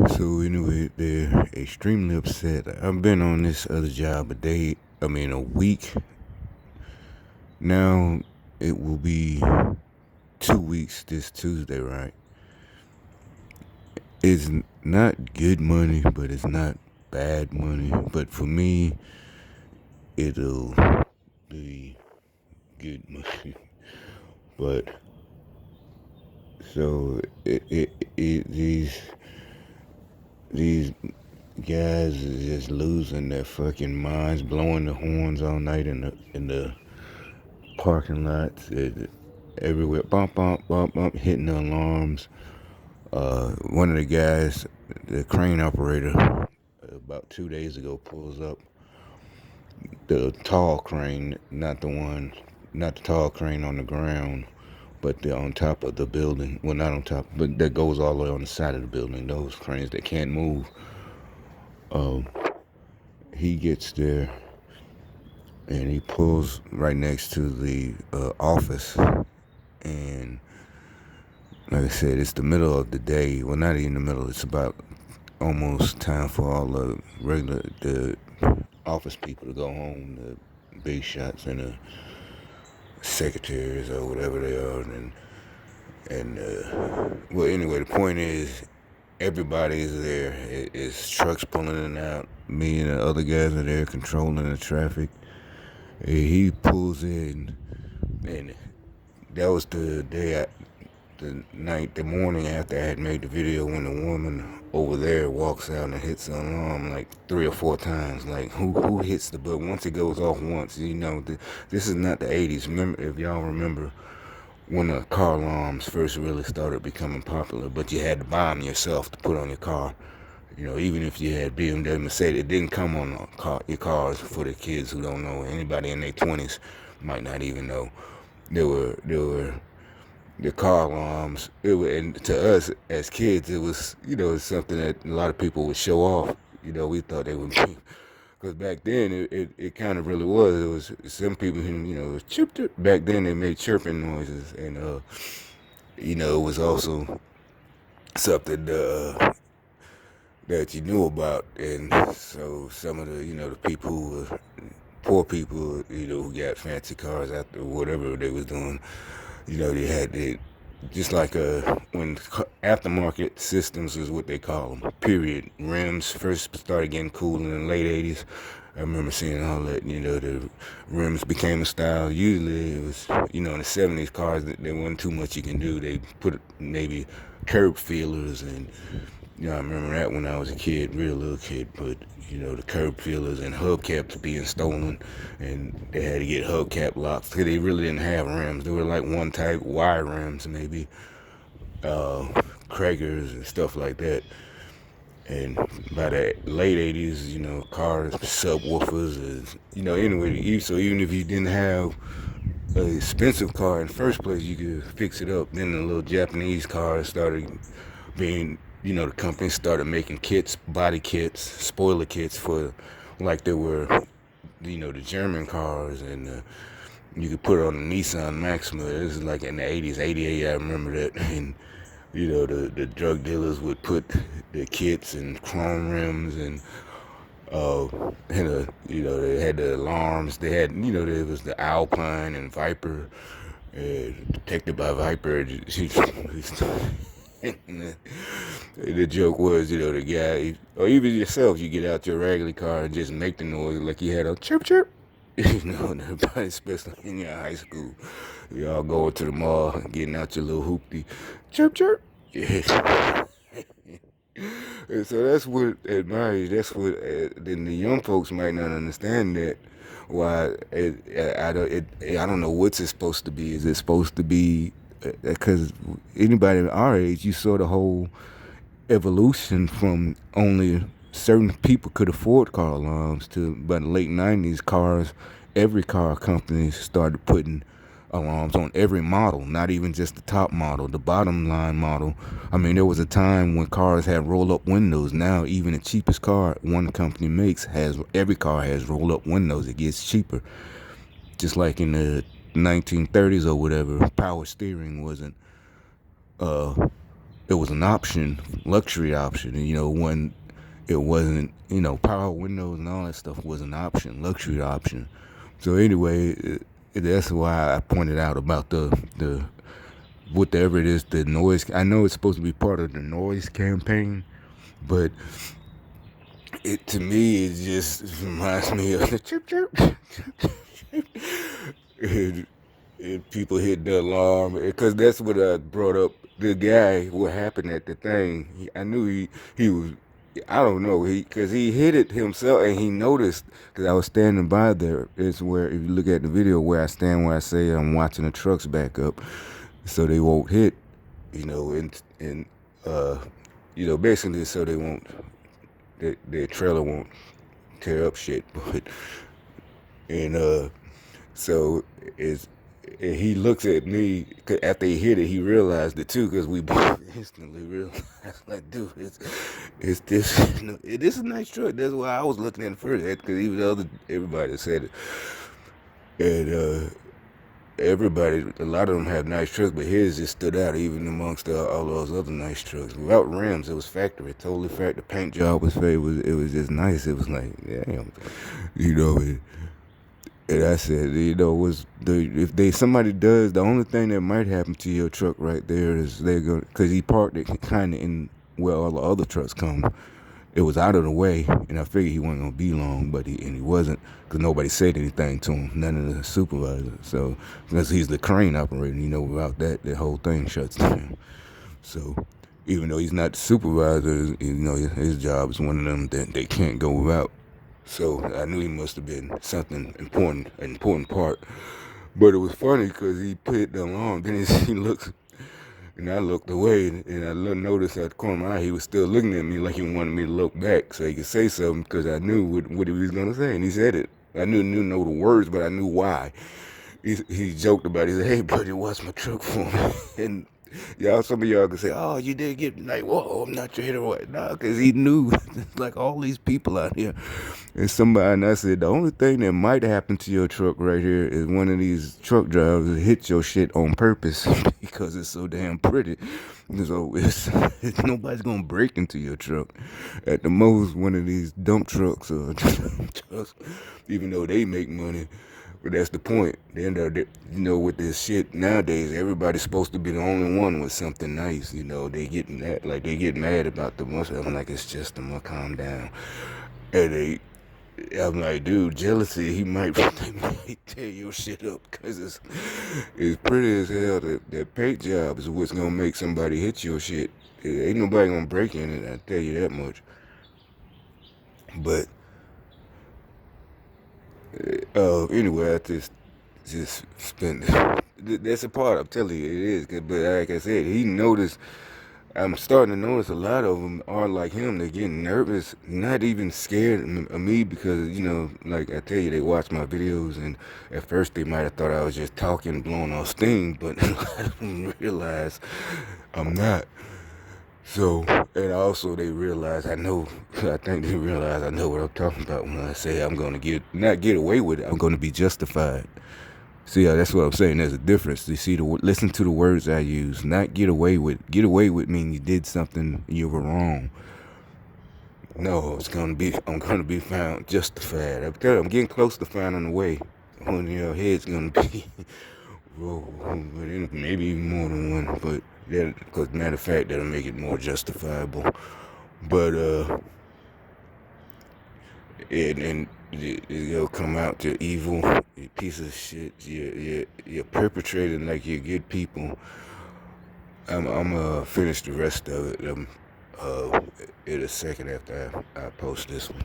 So anyway, they're extremely upset. I've been on this other job a week. Now it will be 2 weeks this Tuesday, right? It's not good money, but it's not bad money. But for me, it'll be good money. But so these guys is just losing their fucking minds, blowing the horns all night in the parking lots, everywhere, bump, bump, bump, bump, hitting the alarms. One of the guys, the crane operator, about 2 days ago, pulls up the tall crane, not the tall crane on the ground, but the on top of the building. Well, not on top, but that goes all the way on the side of the building. Those cranes that can't move. Um, he gets there and he pulls right next to the office, and like I said, it's the middle of the day. Well, not even the middle. It's about almost time for all the office people to go home, the big shots and the secretaries or whatever they are, well, anyway, the point is everybody is there. It's trucks pulling in and out. Me and the other guys are there controlling the traffic. He pulls in, and that was the morning after I had made the video, when the woman over there walks out and hits the alarm like 3 or 4 times. Like, who hits the button? Once it goes off once, this is not the 80s. Remember, if y'all remember, when the car alarms first really started becoming popular, but you had to buy them yourself to put on your car. Even if you had BMW, Mercedes, it didn't come on your cars. For the kids who don't know, anybody in their 20s might not even know. There were the car alarms. And to us as kids, it was, it's something that a lot of people would show off. We thought they would be, because back then it kind of really was. It was some people who, it was chirp chirp. Back then they made chirping noises, and it was also something that you knew about. And so some of the people who were poor people, who got fancy cars after whatever they was doing, they had it. Just like when aftermarket systems is what they call them, period. Rims first started getting cool in the late 80s. I remember seeing all that, the rims became a style. Usually it was, in the 70s cars, there wasn't too much you can do. They put maybe curb feelers, and, I remember that when I was a kid, real little kid, but, the curb feelers and hubcaps being stolen, and they had to get hubcap locks, because they really didn't have rims. They were like one type, wire rims maybe, Kragers and stuff like that. And by the late 80s, cars, subwoofers, anyway, so even if you didn't have an expensive car in the first place, you could fix it up. Then the little Japanese cars started being, the company started making kits, body kits, spoiler kits for, like they were, the German cars, and you could put it on the Nissan Maxima. This is like in the 80s, 88, I remember that. And the drug dealers would put the kits and chrome rims, and they had the alarms. They had, there was the Alpine and Viper, Detected by Viper. The joke was, the guy, or even yourself, you get out your regular car and just make the noise like you had a chirp chirp. And everybody, especially in your high school, y'all going to the mall, getting out your little hoopty, chirp chirp. Yeah. And so that's what, at my age, that's what, then the young folks might not understand that. Why, I don't know what's it supposed to be. Is it supposed to be, because anybody our age, you saw the whole evolution from only certain people could afford car alarms to, by the late 90s, every car company started putting alarms on every model, not even just the top model, the bottom line model. I mean, there was a time when cars had roll-up windows. Now, even the cheapest car one company makes every car has roll-up windows. It gets cheaper. Just like in the 1930s or whatever, power steering wasn't it was an option, luxury option. And, when it wasn't, power windows and all that stuff was an option, luxury option. So anyway, that's why I pointed out about the whatever it is, the noise. I know it's supposed to be part of the noise campaign, but it to me it just reminds me of the chirp chirp. And people hit the alarm because that's what I brought up. The guy, what happened at the thing? I knew he was. I don't know. Because he hit it himself and he noticed because I was standing by there. It's where if you look at the video where I stand, where I say I'm watching the trucks back up, so they won't hit. And basically so they won't. Their trailer won't tear up shit. But and so it's. And he looks at me after he hit it. He realized it too because we both instantly realized, like, dude, it's this. It is a nice truck. That's why I was looking at it first because even everybody said it, and a lot of them have nice trucks, but his just stood out even amongst all those other nice trucks. Without rims, it was factory, totally factory. The paint job was it was just nice. It was like, damn, you know. And I said, if somebody does, the only thing that might happen to your truck right there is they're going, because he parked it kind of in where all the other trucks come. It was out of the way, and I figured he wasn't gonna be long, but he wasn't, because nobody said anything to him, none of the supervisors. So because he's the crane operator, without that, the whole thing shuts down. So even though he's not the supervisor, his job is one of them that they can't go without. So I knew he must have been something important, an important part. But it was funny because he put the alarm. Then he looks, and I looked away, and I noticed at the corner of my eye, he was still looking at me like he wanted me to look back so he could say something because I knew what he was going to say. And he said it. I didn't know the words, but I knew why. He joked about it. He said, "Hey, buddy, watch my truck for me." And some of y'all can say, "Oh, you did get like, whoa, I'm not your hit or what?" No, because he knew, like all these people out here. And I said, the only thing that might happen to your truck right here is one of these truck drivers hit your shit on purpose because it's so damn pretty. So nobody's gonna break into your truck. At the most, one of these dump trucks or trucks, even though they make money. But that's the point. With this shit nowadays, everybody's supposed to be the only one with something nice. They get mad about the most of them, like it's just them. Calm down. And I'm like, dude, jealousy. They might tear your shit up because it's pretty as hell. That paint job is what's gonna make somebody hit your shit. Ain't nobody gonna break in it. I tell you that much. But anyway, I just spent. That's a part. I'm telling you, it is. But like I said, he noticed. I'm starting to notice a lot of them are like him. They're getting nervous, not even scared of me because, like I tell you, they watch my videos and at first they might have thought I was just talking, blowing off steam, but I didn't realize I'm not. So, and also they realize I think they realize I know what I'm talking about when I say I'm going to not get away with it, I'm going to be justified. See, that's what I'm saying. There's a difference. You see, listen to the words I use. Not get away with. Get away with means you did something you were wrong. No, I'm gonna be found justified. I'm telling you, I'm getting close to finding a way. When your head's gonna be rolled, maybe even more than one. But because matter of fact, that'll make it more justifiable. But and it'll come out to evil, you piece of shit. You're perpetrating like you good people. I'm gonna finish the rest of it in a second after I post this one.